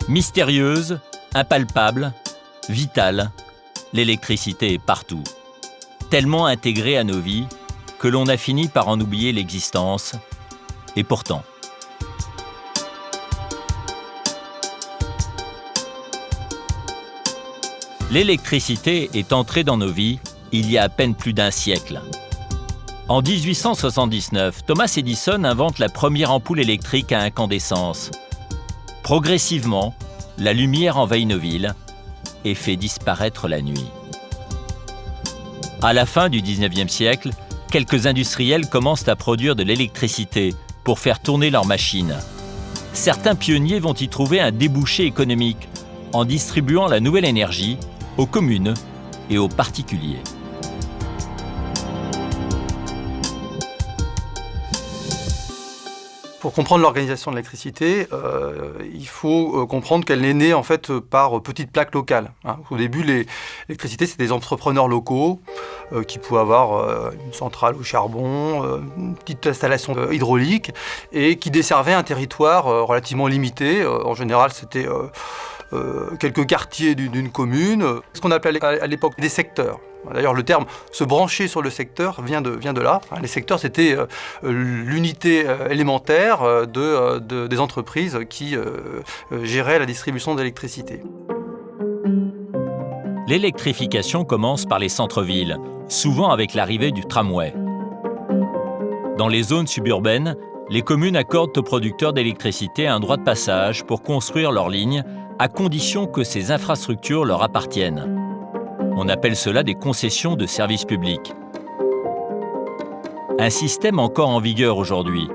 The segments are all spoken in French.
Mystérieuse, impalpable, vitale, l'électricité est partout. Tellement intégrée à nos vies que l'on a fini par en oublier l'existence. Et pourtant. L'électricité est entrée dans nos vies il y a à peine plus d'un siècle. En 1879, Thomas Edison invente la première ampoule électrique à incandescence. Progressivement, la lumière envahit nos villes et fait disparaître la nuit. À la fin du 19e siècle, quelques industriels commencent à produire de l'électricité pour faire tourner leurs machines. Certains pionniers vont y trouver un débouché économique en distribuant la nouvelle énergie aux communes et aux particuliers. Pour comprendre l'organisation de l'électricité, il faut comprendre qu'elle est née en fait par petites plaques locales. Au début, l'électricité, c'est des entrepreneurs locaux qui pouvaient avoir une centrale au charbon, une petite installation hydraulique et qui desservaient un territoire relativement limité. En général, c'était quelques quartiers d'une commune, ce qu'on appelait à l'époque des secteurs. D'ailleurs, le terme « se brancher sur le secteur » vient de là. Les secteurs, c'était l'unité élémentaire des entreprises qui géraient la distribution d'électricité. L'électrification commence par les centres-villes, souvent avec l'arrivée du tramway. Dans les zones suburbaines, les communes accordent aux producteurs d'électricité un droit de passage pour construire leurs lignes, à condition que ces infrastructures leur appartiennent. On appelle cela des concessions de services publics. Un système encore en vigueur aujourd'hui,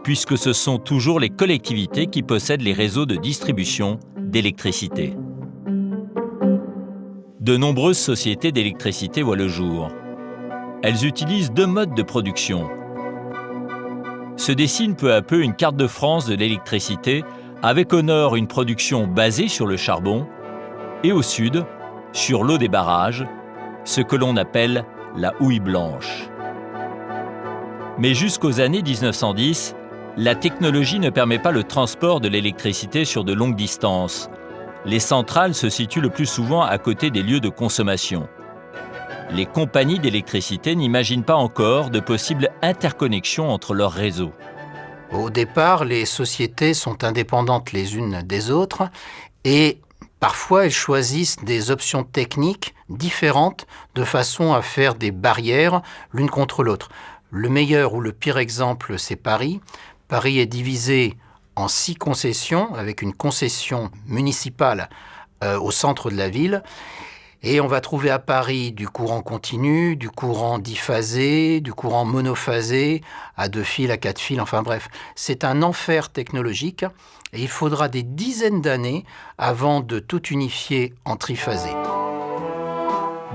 puisque ce sont toujours les collectivités qui possèdent les réseaux de distribution d'électricité. De nombreuses sociétés d'électricité voient le jour. Elles utilisent deux modes de production. Se dessine peu à peu une carte de France de l'électricité, avec au nord une production basée sur le charbon, et au sud, sur l'eau des barrages, ce que l'on appelle la houille blanche. Mais jusqu'aux années 1910, la technologie ne permet pas le transport de l'électricité sur de longues distances. Les centrales se situent le plus souvent à côté des lieux de consommation. Les compagnies d'électricité n'imaginent pas encore de possibles interconnexions entre leurs réseaux. Au départ, les sociétés sont indépendantes les unes des autres et parfois, elles choisissent des options techniques différentes de façon à faire des barrières l'une contre l'autre. Le meilleur ou le pire exemple, c'est Paris. Paris est divisé en 6 concessions, avec une concession municipale au centre de la ville. Et on va trouver à Paris du courant continu, du courant diphasé, du courant monophasé, à 2 fils, à 4 fils, enfin bref. C'est un enfer technologique et il faudra des dizaines d'années avant de tout unifier en triphasé.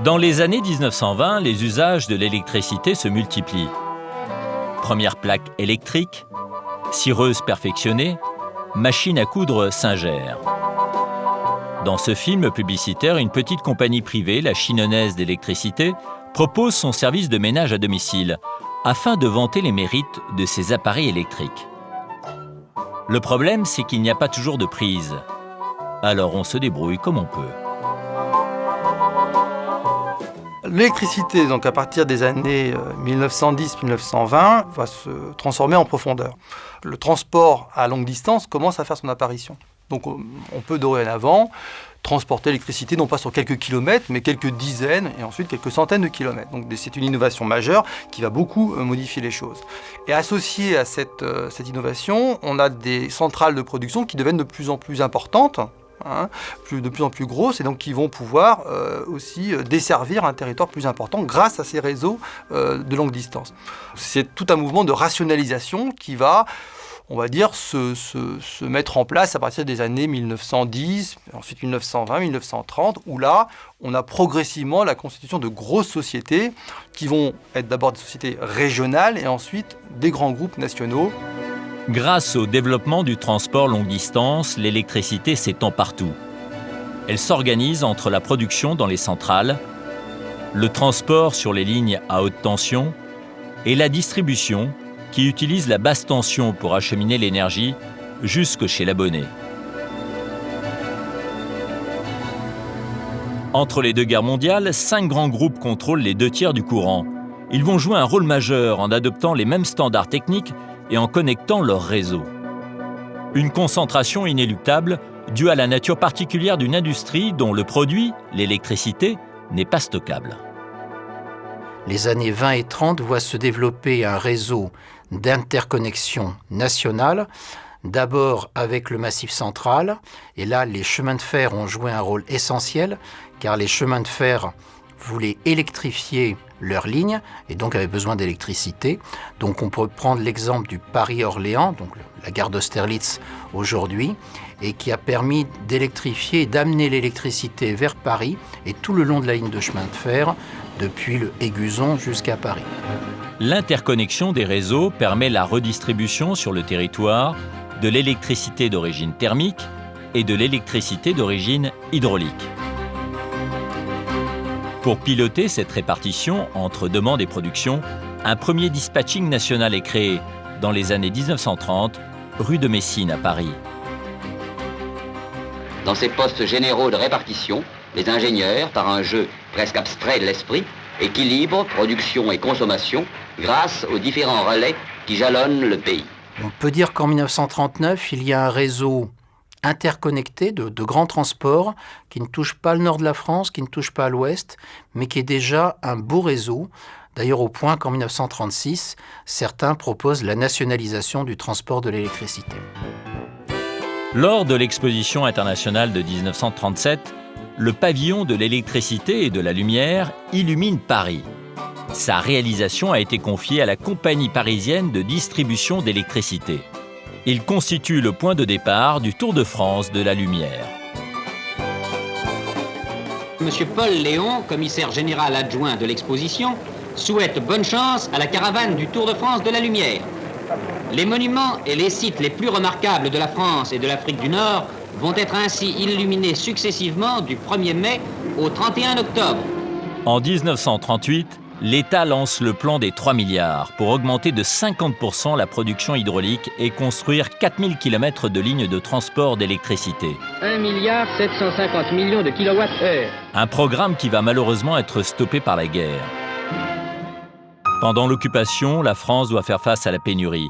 Dans les années 1920, les usages de l'électricité se multiplient. Première plaque électrique, cireuse perfectionnée, machine à coudre Singer. Dans ce film publicitaire, une petite compagnie privée, la Chinonnaise d'électricité, propose son service de ménage à domicile afin de vanter les mérites de ses appareils électriques. Le problème, c'est qu'il n'y a pas toujours de prise. Alors on se débrouille comme on peut. L'électricité, donc à partir des années 1910-1920, va se transformer en profondeur. Le transport à longue distance commence à faire son apparition. Donc on peut dorénavant transporter l'électricité non pas sur quelques kilomètres, mais quelques dizaines et ensuite quelques centaines de kilomètres. Donc c'est une innovation majeure qui va beaucoup modifier les choses. Et associé à cette innovation, on a des centrales de production qui deviennent de plus en plus importantes, de plus en plus grosses, et donc qui vont pouvoir aussi desservir un territoire plus important grâce à ces réseaux de longue distance. C'est tout un mouvement de rationalisation qui va, on va dire, se mettre en place à partir des années 1910, ensuite 1920, 1930, où là, on a progressivement la constitution de grosses sociétés qui vont être d'abord des sociétés régionales et ensuite des grands groupes nationaux. Grâce au développement du transport longue distance, l'électricité s'étend partout. Elle s'organise entre la production dans les centrales le transport sur les lignes à haute tension et la distribution qui utilise la basse tension pour acheminer l'énergie jusque chez l'abonné. Entre les deux guerres mondiales, 5 grands groupes contrôlent les 2/3 du courant. Ils vont jouer un rôle majeur en adoptant les mêmes standards techniques et en connectant leurs réseaux. Une concentration inéluctable due à la nature particulière d'une industrie dont le produit, l'électricité, n'est pas stockable. Les années 20 et 30 voient se développer un réseau d'interconnexion nationale, d'abord avec le Massif central, et là les chemins de fer ont joué un rôle essentiel, car les chemins de fer voulaient électrifier leurs lignes et donc avaient besoin d'électricité. Donc on peut prendre l'exemple du Paris-Orléans, donc la gare d'Austerlitz aujourd'hui, et qui a permis d'électrifier et d'amener l'électricité vers Paris et tout le long de la ligne de chemin de fer, depuis le Éguzon jusqu'à Paris. L'interconnexion des réseaux permet la redistribution sur le territoire de l'électricité d'origine thermique et de l'électricité d'origine hydraulique. Pour piloter cette répartition entre demande et production, un premier dispatching national est créé dans les années 1930, rue de Messine à Paris. Dans ces postes généraux de répartition, les ingénieurs, par un jeu presque abstrait de l'esprit, équilibrent production et consommation grâce aux différents relais qui jalonnent le pays. On peut dire qu'en 1939, il y a un réseau interconnecté de grands transports qui ne touche pas le nord de la France, qui ne touche pas l'ouest, mais qui est déjà un beau réseau. D'ailleurs au point qu'en 1936, certains proposent la nationalisation du transport de l'électricité. Lors de l'exposition internationale de 1937, le pavillon de l'électricité et de la lumière illumine Paris. Sa réalisation a été confiée à la Compagnie parisienne de distribution d'électricité. Il constitue le point de départ du Tour de France de la lumière. Monsieur Paul Léon, commissaire général adjoint de l'exposition, souhaite bonne chance à la caravane du Tour de France de la lumière. Les monuments et les sites les plus remarquables de la France et de l'Afrique du Nord vont être ainsi illuminés successivement du 1er mai au 31 octobre. En 1938, l'État lance le plan des 3 milliards pour augmenter de 50% la production hydraulique et construire 4000 km de lignes de transport d'électricité. 1,750 milliard de kilowattheures. Un programme qui va malheureusement être stoppé par la guerre. Pendant l'occupation, la France doit faire face à la pénurie.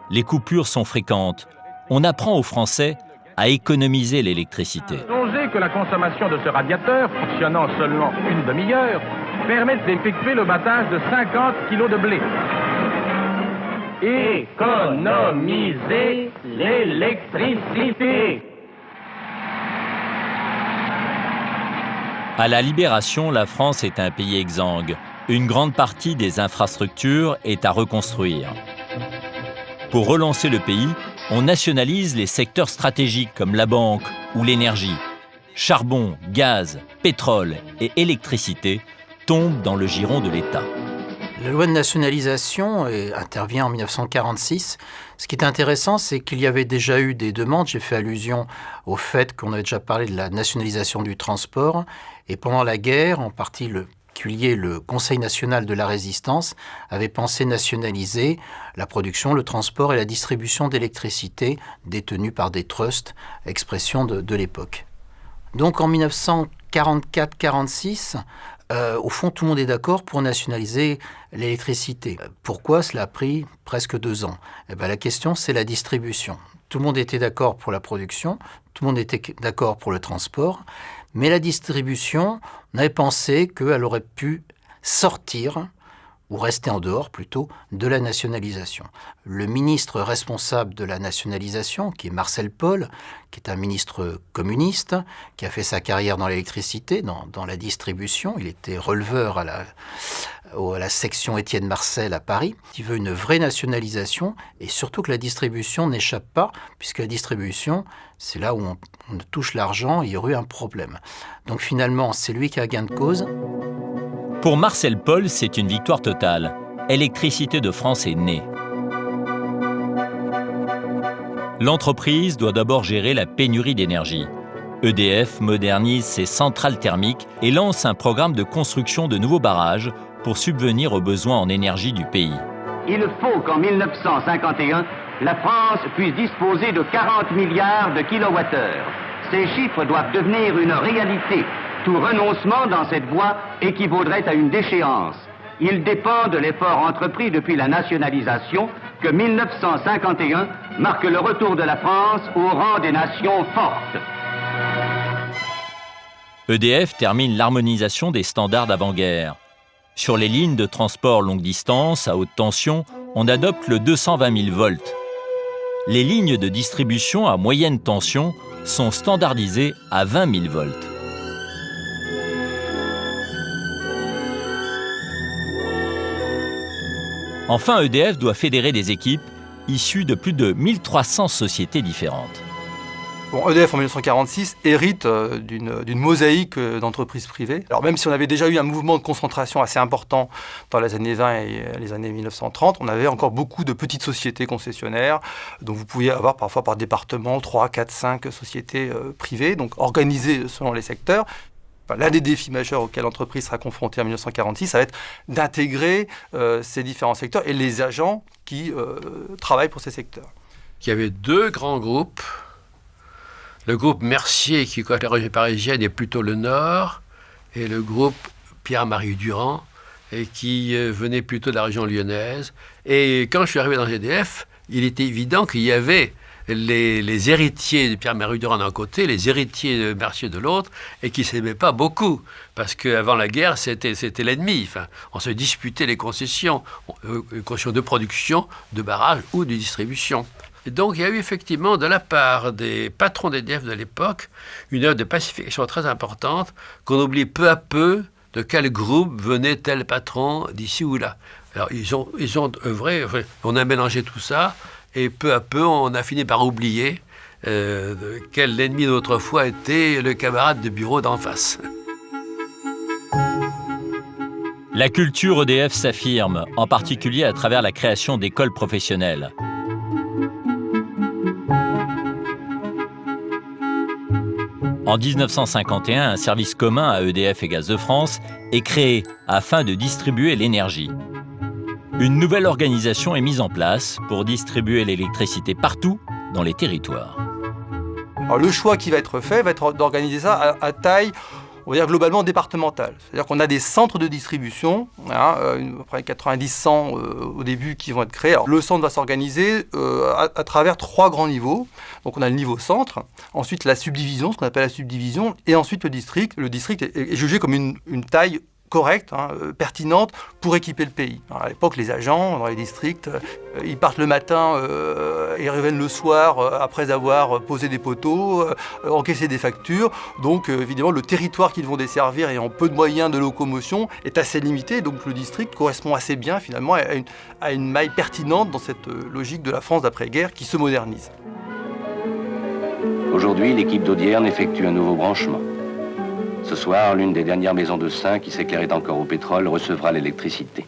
Les coupures sont fréquentes. On apprend aux Français à économiser l'électricité. Songez que la consommation de ce radiateur, fonctionnant seulement une demi-heure, permet d'effectuer le battage de 50 kilos de blé. Économiser l'électricité. À la Libération, la France est un pays exsangue. Une grande partie des infrastructures est à reconstruire. Pour relancer le pays, on nationalise les secteurs stratégiques comme la banque ou l'énergie. Charbon, gaz, pétrole et électricité tombent dans le giron de l'État. La loi de nationalisation intervient en 1946. Ce qui est intéressant, c'est qu'il y avait déjà eu des demandes. J'ai fait allusion au fait qu'on avait déjà parlé de la nationalisation du transport. Et pendant la guerre, en particulier le Conseil national de la résistance avait pensé nationaliser la production, le transport et la distribution d'électricité détenus par des trusts, expression de l'époque. Donc en 1944-46, au fond, tout le monde est d'accord pour nationaliser l'électricité. Pourquoi cela a pris presque 2 ans ? La question, c'est la distribution. Tout le monde était d'accord pour la production, tout le monde était d'accord pour le transport, mais la distribution, on avait pensé qu'elle aurait pu sortir, ou rester en dehors plutôt, de la nationalisation. Le ministre responsable de la nationalisation, qui est Marcel Paul, qui est un ministre communiste, qui a fait sa carrière dans l'électricité, dans la distribution, il était releveur à la section Étienne Marcel à Paris, qui veut une vraie nationalisation et surtout que la distribution n'échappe pas, puisque la distribution, c'est là où on touche l'argent, il y aurait eu un problème. Donc finalement, c'est lui qui a gain de cause. Pour Marcel Paul, c'est une victoire totale. Électricité de France est née. L'entreprise doit d'abord gérer la pénurie d'énergie. EDF modernise ses centrales thermiques et lance un programme de construction de nouveaux barrages pour subvenir aux besoins en énergie du pays. Il faut qu'en 1951, la France puisse disposer de 40 milliards de kilowattheures. Ces chiffres doivent devenir une réalité. Tout renoncement dans cette voie équivaudrait à une déchéance. Il dépend de l'effort entrepris depuis la nationalisation que 1951 marque le retour de la France au rang des nations fortes. EDF termine l'harmonisation des standards d'avant-guerre. Sur les lignes de transport longue distance à haute tension, on adopte le 220 000 volts. Les lignes de distribution à moyenne tension sont standardisées à 20 000 volts. Enfin, EDF doit fédérer des équipes issues de plus de 1300 sociétés différentes. Bon, EDF en 1946 hérite d'une mosaïque d'entreprises privées. Alors même si on avait déjà eu un mouvement de concentration assez important dans les années 20 et les années 1930, on avait encore beaucoup de petites sociétés concessionnaires. Donc vous pouviez avoir parfois par département 3, 4, 5 sociétés privées, donc organisées selon les secteurs. L'un des défis majeurs auxquels l'entreprise sera confrontée en 1946, ça va être d'intégrer ces différents secteurs et les agents qui travaillent pour ces secteurs. Il y avait deux grands groupes. Le groupe Mercier, qui côté la région parisienne, est plutôt le nord, et le groupe Pierre-Marie Durand, et qui venait plutôt de la région lyonnaise. Et quand je suis arrivé dans EDF, il était évident qu'il y avait les héritiers de Pierre-Marie Durand d'un côté, les héritiers de Mercier de l'autre, et qui ne s'aimaient pas beaucoup, parce qu'avant la guerre, c'était l'ennemi. Enfin, on se disputait les concessions de production, de barrage ou de distribution. Et donc, il y a eu effectivement, de la part des patrons d'EDF de l'époque, une œuvre de pacification très importante qu'on oublie peu à peu de quel groupe venait tel patron d'ici ou là. Alors, ils ont œuvré, on a mélangé tout ça, et peu à peu, on a fini par oublier quel ennemi d'autrefois était le camarade de bureau d'en face. La culture EDF s'affirme, en particulier à travers la création d'écoles professionnelles. En 1951, un service commun à EDF et Gaz de France est créé afin de distribuer l'énergie. Une nouvelle organisation est mise en place pour distribuer l'électricité partout dans les territoires. Alors, le choix qui va être fait va être d'organiser ça à taille, on va dire globalement départementale. C'est-à-dire qu'on a des centres de distribution, à peu près 90-100 au début qui vont être créés. Alors, le centre va s'organiser à travers 3 grands niveaux. Donc on a le niveau centre, ensuite la subdivision, ce qu'on appelle la subdivision, et ensuite le district. Le district est jugé comme une taille correcte, pertinente pour équiper le pays. Alors, à l'époque, les agents dans les districts, ils partent le matin et reviennent le soir après avoir posé des poteaux, encaissé des factures. Donc évidemment, le territoire qu'ils vont desservir ayant peu de moyens de locomotion est assez limité. Donc le district correspond assez bien finalement à une maille pertinente dans cette logique de la France d'après-guerre qui se modernise. Aujourd'hui, l'équipe d'Audierne effectue un nouveau branchement. Ce soir, l'une des dernières maisons de Saint qui s'éclairait encore au pétrole recevra l'électricité.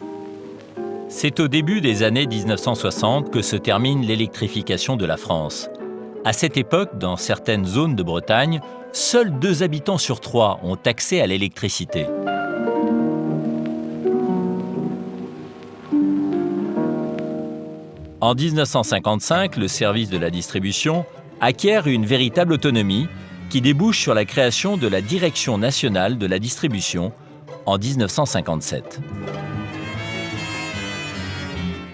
C'est au début des années 1960 que se termine l'électrification de la France. À cette époque, dans certaines zones de Bretagne, seuls 2 habitants sur 3 ont accès à l'électricité. En 1955, le service de la distribution acquiert une véritable autonomie qui débouche sur la création de la Direction nationale de la distribution en 1957.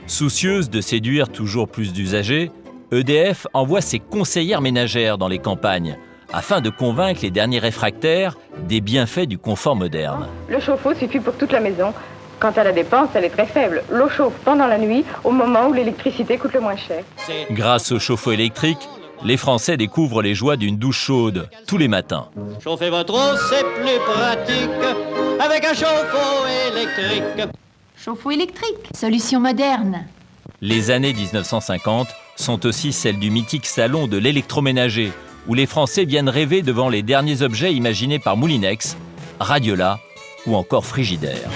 Soucieuse de séduire toujours plus d'usagers, EDF envoie ses conseillères ménagères dans les campagnes afin de convaincre les derniers réfractaires des bienfaits du confort moderne. Le chauffe-eau suffit pour toute la maison. Quant à la dépense, elle est très faible. L'eau chauffe pendant la nuit, au moment où l'électricité coûte le moins cher. Grâce au chauffe-eau électrique, les Français découvrent les joies d'une douche chaude tous les matins. Chauffez votre eau, c'est plus pratique avec un chauffe-eau électrique. Chauffe-eau électrique, solution moderne. Les années 1950 sont aussi celles du mythique salon de l'électroménager, où les Français viennent rêver devant les derniers objets imaginés par Moulinex, Radiola ou encore Frigidaire.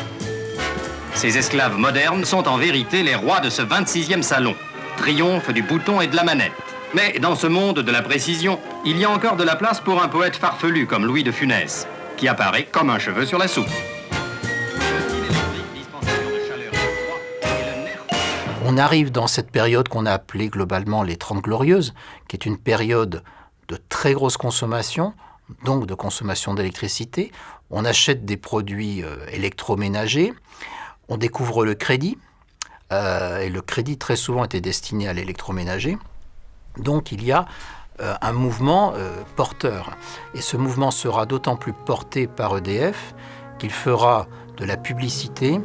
Ces esclaves modernes sont en vérité les rois de ce 26e salon. Triomphe du bouton et de la manette. Mais dans ce monde de la précision, il y a encore de la place pour un poète farfelu comme Louis de Funès, qui apparaît comme un cheveu sur la soupe. On arrive dans cette période qu'on a appelée globalement les 30 Glorieuses, qui est une période de très grosse consommation, donc de consommation d'électricité. On achète des produits électroménagers, on découvre le crédit, et le crédit très souvent était destiné à l'électroménager. Donc il y a un mouvement porteur. Et ce mouvement sera d'autant plus porté par EDF qu'il fera de la publicité.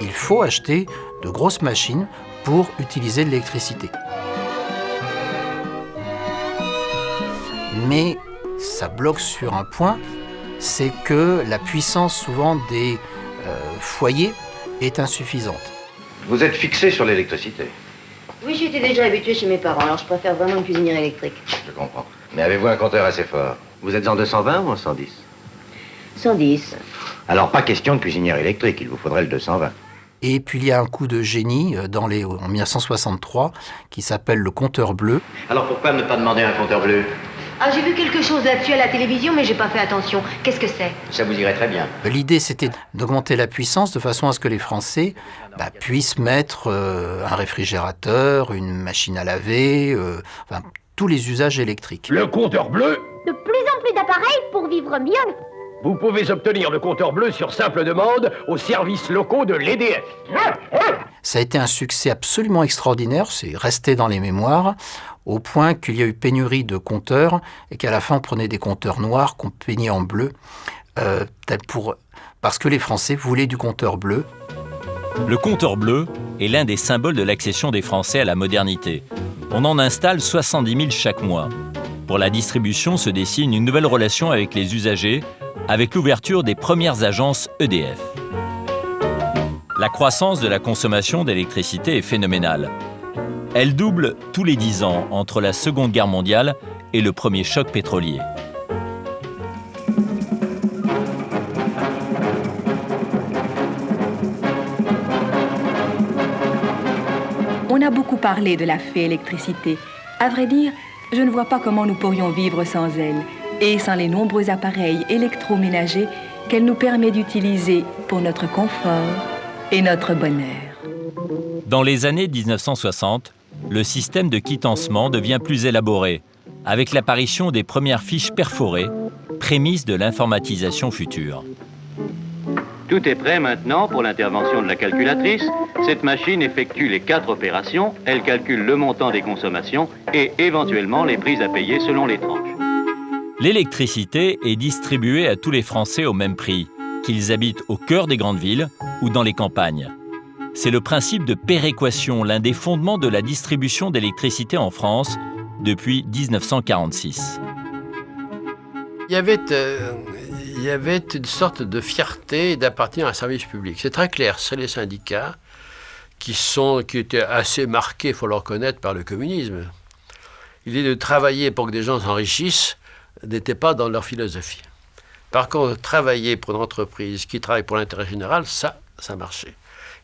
Il faut acheter de grosses machines pour utiliser de l'électricité. Mais ça bloque sur un point, c'est que la puissance souvent des foyers est insuffisante. Vous êtes fixé sur l'électricité? Oui, j'étais déjà habitué chez mes parents, alors je préfère vraiment une cuisinière électrique. Je comprends. Mais avez-vous un compteur assez fort? Vous êtes en 220 ou en 110? 110. Alors pas question de cuisinière électrique, il vous faudrait le 220. Et puis il y a un coup de génie en 1963 qui s'appelle le compteur bleu. Alors pourquoi ne pas demander un compteur bleu? Ah, j'ai vu quelque chose là-dessus à la télévision, mais j'ai pas fait attention. Qu'est-ce que c'est? Ça vous irait très bien. L'idée, c'était d'augmenter la puissance de façon à ce que les Français puissent mettre un réfrigérateur, une machine à laver, enfin, tous les usages électriques. Le compteur bleu? De plus en plus d'appareils pour vivre mieux. Vous pouvez obtenir le compteur bleu sur simple demande aux services locaux de l'EDF. Ça a été un succès absolument extraordinaire, c'est resté dans les mémoires, au point qu'il y a eu pénurie de compteurs et qu'à la fin on prenait des compteurs noirs qu'on peignait en bleu, parce que les Français voulaient du compteur bleu. Le compteur bleu est l'un des symboles de l'accession des Français à la modernité. On en installe 70 000 chaque mois. Pour la distribution se dessine une nouvelle relation avec les usagers, avec l'ouverture des premières agences EDF. La croissance de la consommation d'électricité est phénoménale. Elle double tous les 10 ans entre la Seconde Guerre mondiale et le premier choc pétrolier. On a beaucoup parlé de la fée électricité. À vrai dire, je ne vois pas comment nous pourrions vivre sans elle et sans les nombreux appareils électroménagers qu'elle nous permet d'utiliser pour notre confort et notre bonheur. Dans les années 1960, le système de quitancement devient plus élaboré, avec l'apparition des premières fiches perforées, prémisse de l'informatisation future. Tout est prêt maintenant pour l'intervention de la calculatrice. Cette machine effectue les 4 opérations, elle calcule le montant des consommations et éventuellement les prix à payer selon les tranches. L'électricité est distribuée à tous les Français au même prix, qu'ils habitent au cœur des grandes villes ou dans les campagnes. C'est le principe de péréquation, l'un des fondements de la distribution d'électricité en France depuis 1946. Il y avait une sorte de fierté d'appartenir à un service public. C'est très clair, c'est les syndicats qui étaient assez marqués, il faut le reconnaître, par le communisme. L'idée de travailler pour que des gens s'enrichissent n'était pas dans leur philosophie. Par contre, travailler pour une entreprise qui travaille pour l'intérêt général, ça marchait.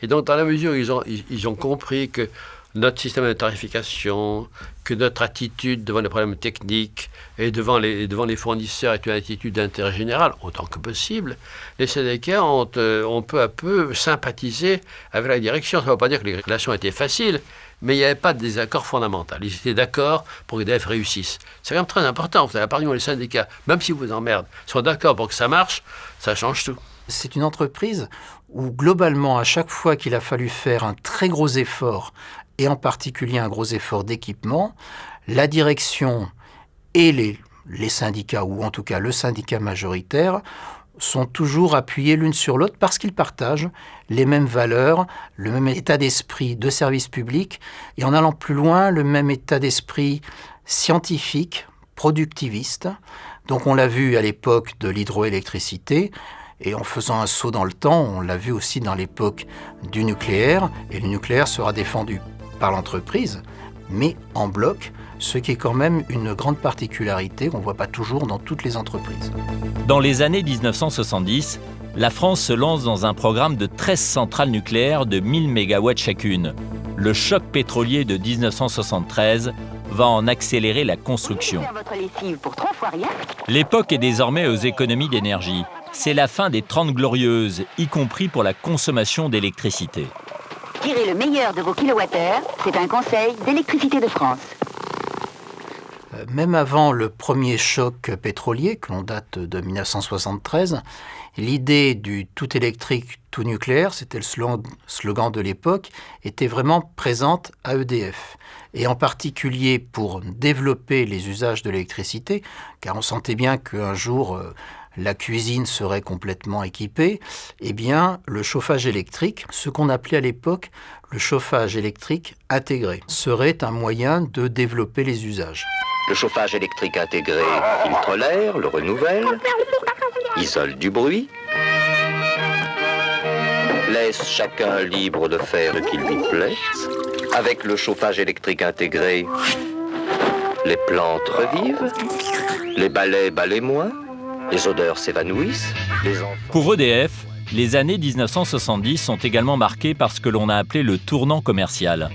Et donc, dans la mesure où ils ont compris que notre système de tarification, que notre attitude devant les problèmes techniques et devant les fournisseurs est une attitude d'intérêt général, autant que possible, les syndicats ont peu à peu sympathisé avec la direction. Ça ne veut pas dire que les relations étaient faciles, mais il n'y avait pas de désaccord fondamental. Ils étaient d'accord pour que EDF réussisse. C'est quand même très important. Vous savez, à partir du moment où les syndicats, même si vous emmerdent, sont d'accord pour que ça marche, ça change tout. C'est une entreprise où, globalement, à chaque fois qu'il a fallu faire un très gros effort, et en particulier un gros effort d'équipement, la direction et les syndicats, ou en tout cas le syndicat majoritaire, sont toujours appuyés l'une sur l'autre parce qu'ils partagent les mêmes valeurs, le même état d'esprit de service public, et en allant plus loin, le même état d'esprit scientifique, productiviste. Donc on l'a vu à l'époque de l'hydroélectricité, et en faisant un saut dans le temps, on l'a vu aussi dans l'époque du nucléaire, et le nucléaire sera défendu par l'entreprise, mais en bloc, ce qui est quand même une grande particularité qu'on ne voit pas toujours dans toutes les entreprises. Dans les années 1970, la France se lance dans un programme de 13 centrales nucléaires de 1000 MW chacune. Le choc pétrolier de 1973 va en accélérer la construction. L'époque est désormais aux économies d'énergie. C'est la fin des 30 glorieuses, y compris pour la consommation d'électricité. Tirez le meilleur de vos kilowattheures, c'est un conseil d'Électricité de France. Même avant le premier choc pétrolier, que l'on date de 1973, l'idée du tout électrique, tout nucléaire, c'était le slogan de l'époque, était vraiment présente à EDF. Et en particulier pour développer les usages de l'électricité, car on sentait bien qu'un jour la cuisine serait complètement équipée, eh bien le chauffage électrique, ce qu'on appelait à l'époque le chauffage électrique intégré, serait un moyen de développer les usages. Le chauffage électrique intégré filtre l'air, le renouvelle, isole du bruit, laisse chacun libre de faire ce qu'il lui plaît. Avec le chauffage électrique intégré, les plantes revivent, les balais balaient moins, les odeurs s'évanouissent, les enfants... Pour EDF, les années 1970 sont également marquées par ce que l'on a appelé le tournant commercial.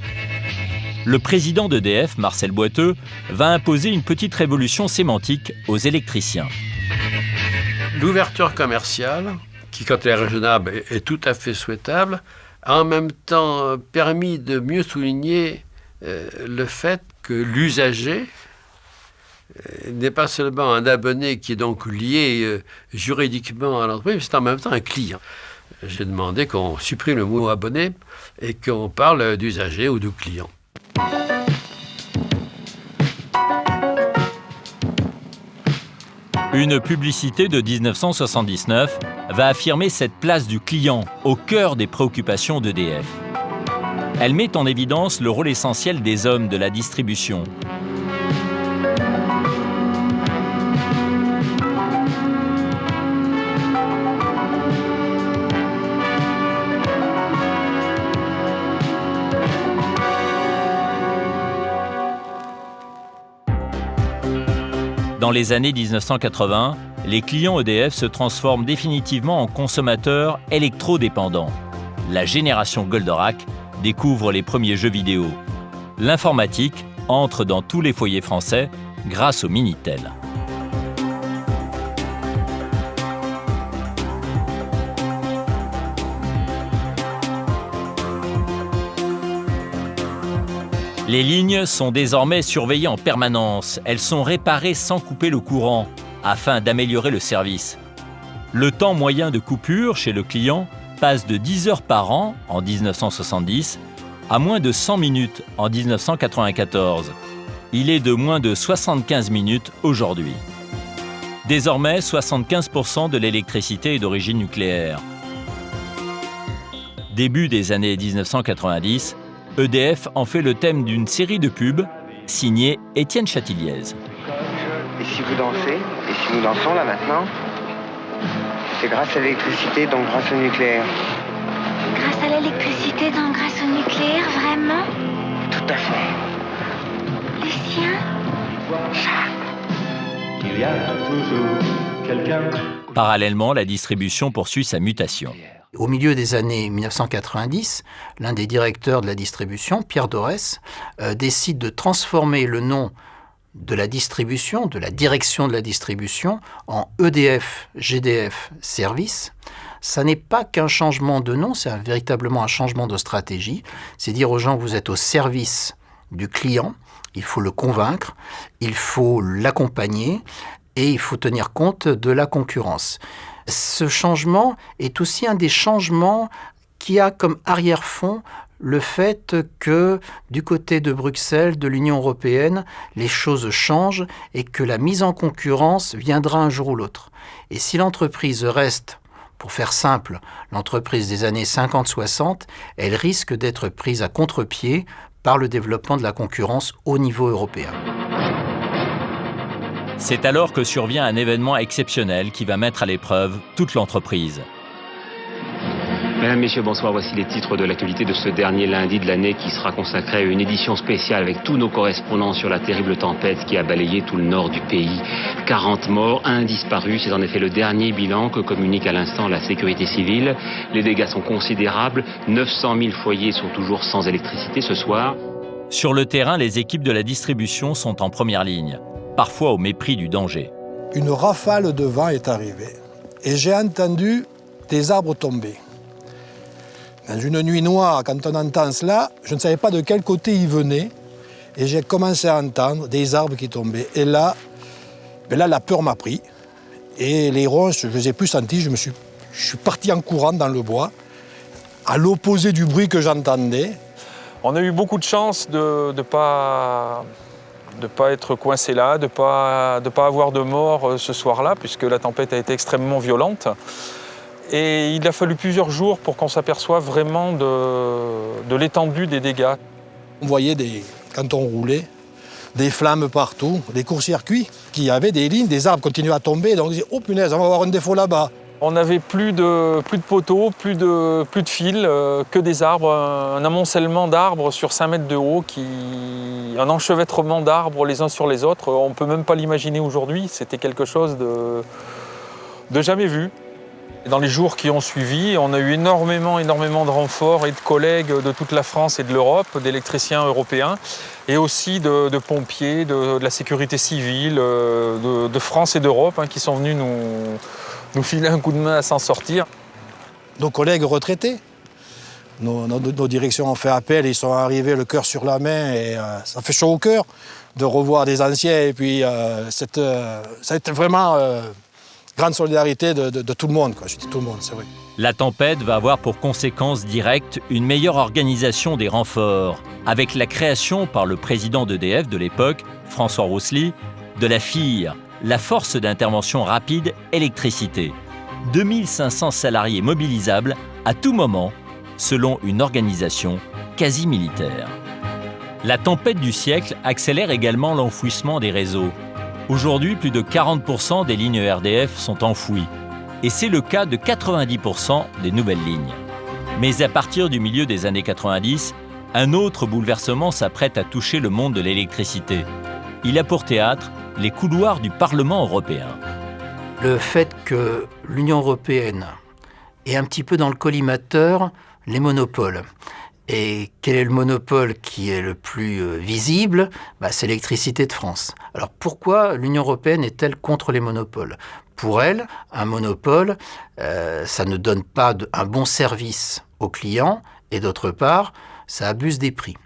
Le président d'EDF, Marcel Boiteux, va imposer une petite révolution sémantique aux électriciens. L'ouverture commerciale, qui quand elle est raisonnable est tout à fait souhaitable, a en même temps permis de mieux souligner le fait que l'usager n'est pas seulement un abonné qui est donc lié juridiquement à l'entreprise, mais c'est en même temps un client. J'ai demandé qu'on supprime le mot abonné et qu'on parle d'usager ou de client. Une publicité de 1979 va affirmer cette place du client au cœur des préoccupations d'EDF. Elle met en évidence le rôle essentiel des hommes de la distribution. Dans les années 1980, les clients EDF se transforment définitivement en consommateurs électrodépendants. La génération Goldorak découvre les premiers jeux vidéo. L'informatique entre dans tous les foyers français grâce au Minitel. Les lignes sont désormais surveillées en permanence. Elles sont réparées sans couper le courant, afin d'améliorer le service. Le temps moyen de coupure chez le client passe de 10 heures par an en 1970 à moins de 100 minutes en 1994. Il est de moins de 75 minutes aujourd'hui. Désormais, 75% de l'électricité est d'origine nucléaire. Début des années 1990, EDF en fait le thème d'une série de pubs signée Étienne Chatiliez. Et si vous dansez, et si nous dansons là maintenant, c'est grâce à l'électricité, donc grâce au nucléaire. Grâce à l'électricité, donc grâce au nucléaire, vraiment? Tout à fait. Lucien? Il y a toujours quelqu'un. Parallèlement, la distribution poursuit sa mutation. Au milieu des années 1990, l'un des directeurs de la distribution, Pierre Dorès, décide de transformer le nom de la distribution, de la direction de la distribution, en EDF GDF Service. Ça n'est pas qu'un changement de nom, c'est véritablement un changement de stratégie. C'est dire aux gens que vous êtes au service du client, il faut le convaincre, il faut l'accompagner et il faut tenir compte de la concurrence. Ce changement est aussi un des changements qui a comme arrière-fond le fait que du côté de Bruxelles, de l'Union européenne, les choses changent et que la mise en concurrence viendra un jour ou l'autre. Et si l'entreprise reste, pour faire simple, l'entreprise des années 50-60, elle risque d'être prise à contre-pied par le développement de la concurrence au niveau européen. C'est alors que survient un événement exceptionnel qui va mettre à l'épreuve toute l'entreprise. Mesdames, Messieurs, bonsoir. Voici les titres de l'actualité de ce dernier lundi de l'année qui sera consacré à une édition spéciale avec tous nos correspondants sur la terrible tempête qui a balayé tout le nord du pays. 40 morts, 1 disparu. C'est en effet le dernier bilan que communique à l'instant la sécurité civile. Les dégâts sont considérables. 900 000 foyers sont toujours sans électricité ce soir. Sur le terrain, les équipes de la distribution sont en première ligne, parfois au mépris du danger. Une rafale de vent est arrivée et j'ai entendu des arbres tomber. Dans une nuit noire, quand on entend cela, je ne savais pas de quel côté ils venaient et j'ai commencé à entendre des arbres qui tombaient. Et là, la peur m'a pris et les ronces, je ne les ai plus sentis. Je suis parti en courant dans le bois, à l'opposé du bruit que j'entendais. On a eu beaucoup de chance de ne pas être coincé là, de pas avoir de mort ce soir-là, puisque la tempête a été extrêmement violente. Et il a fallu plusieurs jours pour qu'on s'aperçoive vraiment de l'étendue des dégâts. On voyait, quand on roulait, des flammes partout, des courts-circuits qui avaient des lignes, des arbres continuaient à tomber. Donc on disait, oh punaise, on va avoir un défaut là-bas. On n'avait plus de poteaux, plus de fils, que des arbres, un amoncellement d'arbres sur 5 mètres de haut, un enchevêtrement d'arbres les uns sur les autres. On ne peut même pas l'imaginer aujourd'hui, c'était quelque chose de jamais vu. Dans les jours qui ont suivi, on a eu énormément de renforts et de collègues de toute la France et de l'Europe, d'électriciens européens, et aussi de pompiers, de la sécurité civile, de France et d'Europe, qui sont venus nous filer un coup de main à s'en sortir. Nos collègues retraités, nos directions ont fait appel, ils sont arrivés le cœur sur la main et ça fait chaud au cœur de revoir des anciens. Et puis ça a été vraiment grande solidarité de tout le monde, quoi. Je dis tout le monde, c'est vrai. La tempête va avoir pour conséquence directe une meilleure organisation des renforts, avec la création par le président d'EDF de l'époque, François Roussely, de la FIR, la force d'intervention rapide électricité. 2500 salariés mobilisables à tout moment, selon une organisation quasi militaire. La tempête du siècle accélère également l'enfouissement des réseaux. Aujourd'hui, plus de 40% des lignes RDF sont enfouies. Et c'est le cas de 90% des nouvelles lignes. Mais à partir du milieu des années 90, un autre bouleversement s'apprête à toucher le monde de l'électricité. Il a pour théâtre les couloirs du Parlement européen. Le fait que l'Union européenne est un petit peu dans le collimateur les monopoles. Et quel est le monopole qui est le plus visible ? C'est l'électricité de France. Alors pourquoi l'Union européenne est-elle contre les monopoles ? Pour elle, un monopole, ça ne donne pas un bon service aux clients et d'autre part, ça abuse des prix.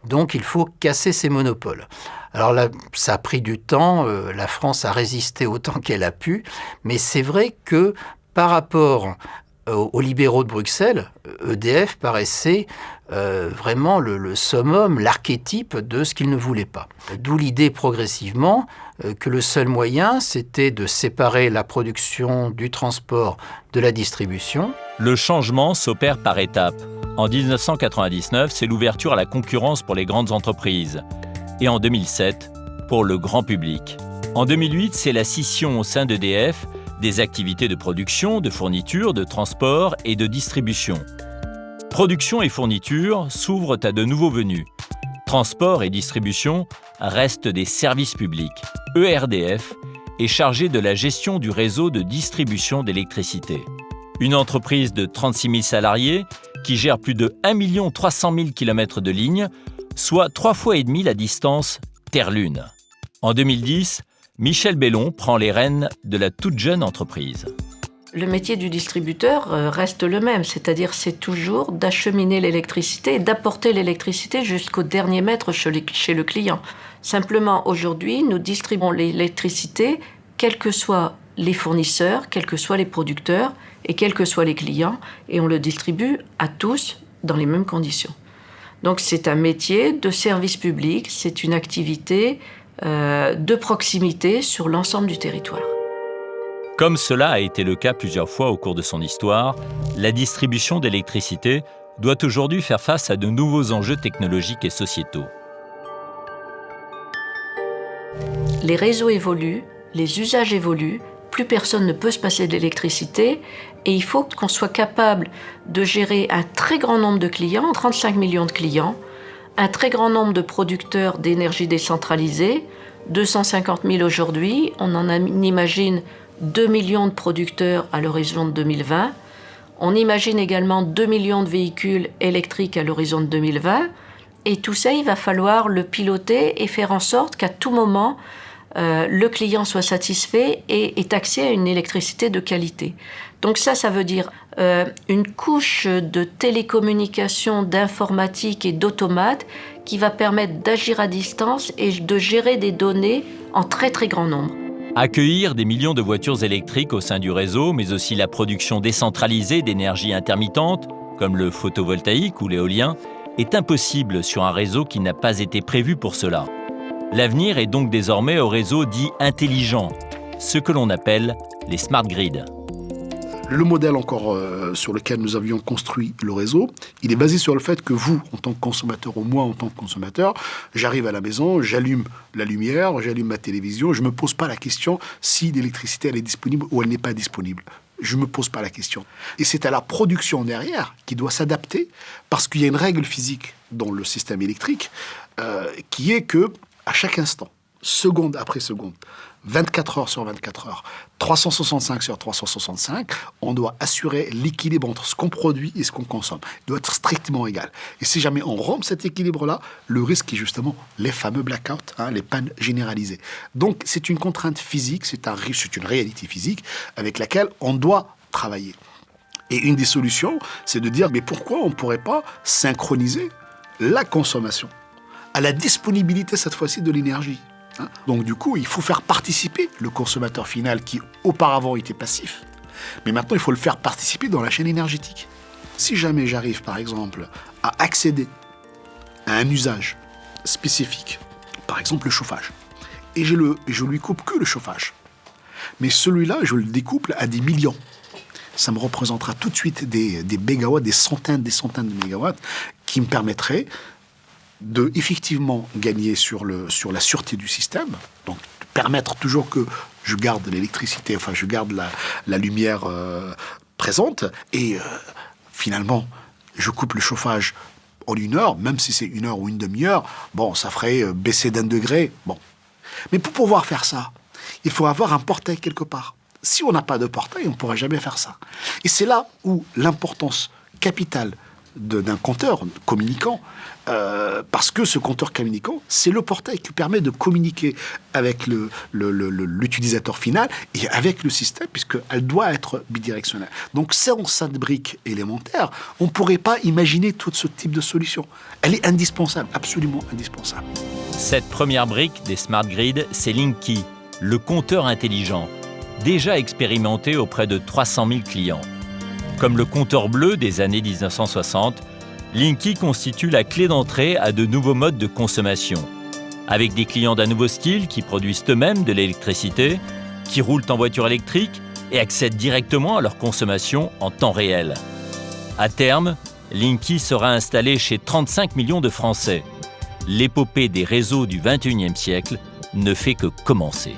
Donc il faut casser ces monopoles. Alors là, ça a pris du temps, la France a résisté autant qu'elle a pu, mais c'est vrai que par rapport aux libéraux de Bruxelles, EDF paraissait vraiment le summum, l'archétype de ce qu'ils ne voulaient pas. D'où l'idée progressivement que le seul moyen, c'était de séparer la production du transport de la distribution. Le changement s'opère par étapes. En 1999, c'est l'ouverture à la concurrence pour les grandes entreprises. Et en 2007, pour le grand public. En 2008, c'est la scission au sein d'EDF des activités de production, de fourniture, de transport et de distribution. Production et fourniture s'ouvrent à de nouveaux venus. Transport et distribution restent des services publics. ERDF est chargé de la gestion du réseau de distribution d'électricité. Une entreprise de 36 000 salariés qui gère plus de 1 300 000 km de lignes, soit 3,5 fois la distance Terre-Lune. En 2010, Michel Bellon prend les rênes de la toute jeune entreprise. Le métier du distributeur reste le même, c'est-à-dire c'est toujours d'acheminer l'électricité et d'apporter l'électricité jusqu'au dernier mètre chez le client. Simplement, aujourd'hui, nous distribuons l'électricité, quels que soient les fournisseurs, quels que soient les producteurs et quels que soient les clients, et on le distribue à tous dans les mêmes conditions. Donc c'est un métier de service public, c'est une activité de proximité sur l'ensemble du territoire. Comme cela a été le cas plusieurs fois au cours de son histoire, la distribution d'électricité doit aujourd'hui faire face à de nouveaux enjeux technologiques et sociétaux. Les réseaux évoluent, les usages évoluent plus personne ne peut se passer de l'électricité et il faut qu'on soit capable de gérer un très grand nombre de clients, 35 millions de clients, un très grand nombre de producteurs d'énergie décentralisée, 250 000 aujourd'hui, on en imagine 2 millions de producteurs à l'horizon de 2020. On imagine également 2 millions de véhicules électriques à l'horizon de 2020. Et tout ça, il va falloir le piloter et faire en sorte qu'à tout moment, le client soit satisfait et ait accès à une électricité de qualité. Donc ça veut dire une couche de télécommunications, d'informatique et d'automates qui va permettre d'agir à distance et de gérer des données en très très grand nombre. Accueillir des millions de voitures électriques au sein du réseau, mais aussi la production décentralisée d'énergie intermittente, comme le photovoltaïque ou l'éolien, est impossible sur un réseau qui n'a pas été prévu pour cela. L'avenir est donc désormais au réseau dit intelligent, ce que l'on appelle les smart grids. Le modèle encore sur lequel nous avions construit le réseau, il est basé sur le fait que vous, en tant que consommateur, ou moi en tant que consommateur, j'arrive à la maison, j'allume la lumière, j'allume ma télévision, je ne me pose pas la question si l'électricité elle est disponible ou elle n'est pas disponible. Je ne me pose pas la question. Et c'est à la production derrière qui doit s'adapter parce qu'il y a une règle physique dans le système électrique qui est que à chaque instant, seconde après seconde, 24 heures sur 24 heures, 365 sur 365, on doit assurer l'équilibre entre ce qu'on produit et ce qu'on consomme. Il doit être strictement égal. Et si jamais on rompt cet équilibre-là, le risque est justement les fameux blackouts, les pannes généralisées. Donc c'est une contrainte physique, c'est une réalité physique avec laquelle on doit travailler. Et une des solutions, c'est de dire, mais pourquoi on ne pourrait pas synchroniser la consommation à la disponibilité cette fois-ci de l'énergie ? Donc du coup, il faut faire participer le consommateur final qui auparavant était passif. Mais maintenant, il faut le faire participer dans la chaîne énergétique. Si jamais j'arrive, par exemple, à accéder à un usage spécifique, par exemple le chauffage, et je lui coupe que le chauffage, mais celui-là, je le découple à des millions. Ça me représentera tout de suite des mégawatts, des centaines de mégawatts qui me permettraient de effectivement gagner sur la sûreté du système, donc permettre toujours que je garde l'électricité, enfin je garde la lumière présente, et finalement je coupe le chauffage en 1 heure, même si c'est 1 heure ou une demi-heure, bon, ça ferait baisser d'1 degré, bon. Mais pour pouvoir faire ça, il faut avoir un portail quelque part. Si on n'a pas de portail, on ne pourra jamais faire ça. Et c'est là où l'importance capitale d'un compteur communicant, parce que ce compteur communicant, c'est le portail qui permet de communiquer avec l'utilisateur final et avec le système, puisqu'elle doit être bidirectionnelle. Donc sans cette brique élémentaire, on ne pourrait pas imaginer tout ce type de solution. Elle est indispensable, absolument indispensable. Cette première brique des smart grids, c'est Linky, le compteur intelligent, déjà expérimenté auprès de 300 000 clients. Comme le compteur bleu des années 1960, Linky constitue la clé d'entrée à de nouveaux modes de consommation. Avec des clients d'un nouveau style qui produisent eux-mêmes de l'électricité, qui roulent en voiture électrique et accèdent directement à leur consommation en temps réel. À terme, Linky sera installé chez 35 millions de Français. L'épopée des réseaux du XXIe siècle ne fait que commencer.